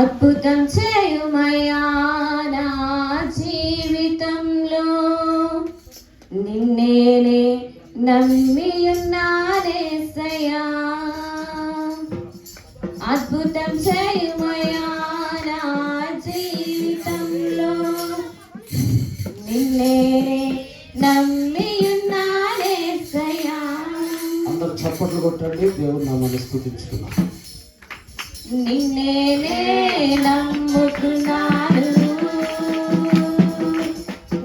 అద్భుతం చేయుమయ్యా నా జీవితంలో, నిన్నేనే నమ్మియున్నానేసయ్యా. అద్భుతం చేయుమయ్యా నా జీవితంలో, నిన్నేనే నమ్మియున్నానేసయ్యా. అందరూ చప్పట్లు కొట్టండి, దేవుని నామాన్ని స్తుతించుకున్నాం. నిన్నేనే నమ్ముకున్నాను,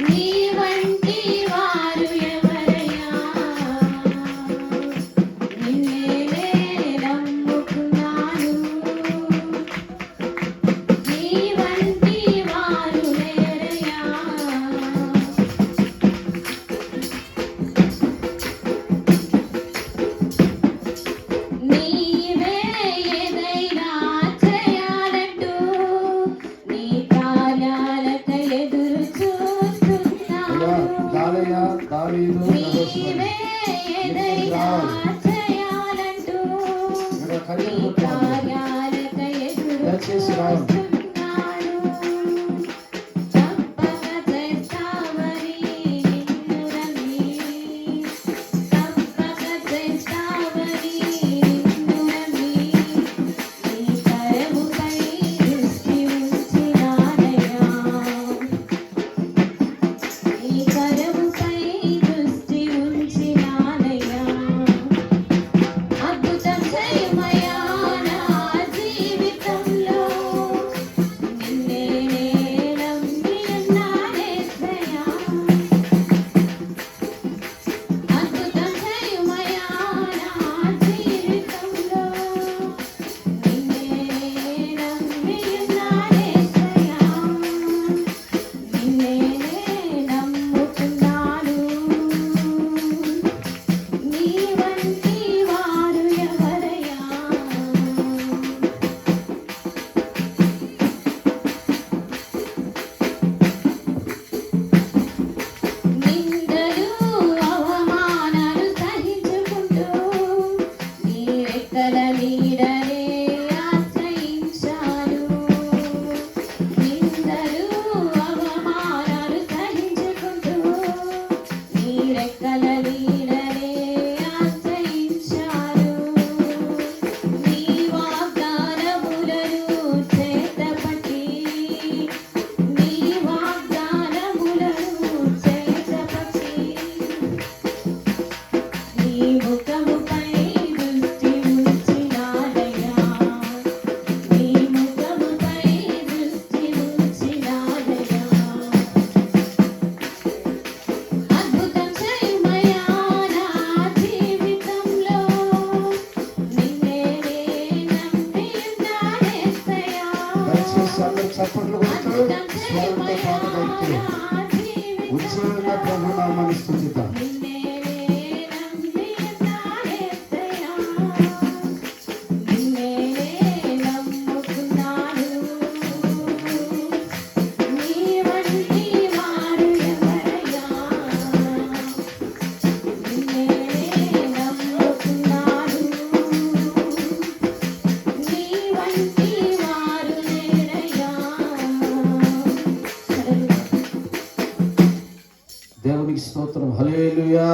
నీ వంటి వారు ఎవరయ్యా. నిన్నేనే నమ్ముకున్నాను, నీ వంటి వారు లేరయ్యా. నీవే ఏదైనా చేయాలంటూ నీ కార్యాలకై ఎదురు చూస్తున్నాను. నీవే ఏదైనా చేయాలంటూ నీ కార్యాలకై ఎదురు చూస్తున్నాను. తప్పక చేస్తావని నిన్ను నమ్మి, తప్పక చేస్తావని నిన్ను నమ్మి, నీ కరముపై దృష్టి ఉంచినానయ్యా. నీ కరముపై దృష్టి ఉంచినానయ్యా. అద్భుతం చేయుమయ్యా నా జీవితంలో, నిన్నేనే నమ్మియున్నానేసయ్యా. అద్భుతం చేయుమయ్యా నా జీవితంలో, నిన్నేనే నమ్మియున్నానేసయ్యా. నిన్నేనే నమ్ముకున్నాను, నీ వంటి వారు ఎవరయ్యా. నిందలు అవమానాలు సహించుకుంటూ నీ రెక్కల నీడనే ఆశ్రయించాను. నిందలు అవమానాలు సహించుకుంటూ నీ రెక్కల నీడనే ఆశ్రయించాను. నీ వాగ్దానములను చేతపట్టి, నీ వాగ్దానములను చేతపట్టి, నీ ముఖముపై దృష్టి ఉంచినానయ్యా. నీ ముఖముపై దృష్టి ఉంచినానయ్యా. అద్భుతం చేయుమయ్యా నా జీవితంలో, నిన్నేనే నమ్మియున్నానేసయ్యా. దయచేసి అందరూ చప్పట్లు కొడుతూ అద్భుతం స్వరంతో చేయుమయ్యా పాట పాడుతూ నా ఉజ్జీవన జీవితంలో, ప్రభు నామాన్ని స్తుతిద్దాం.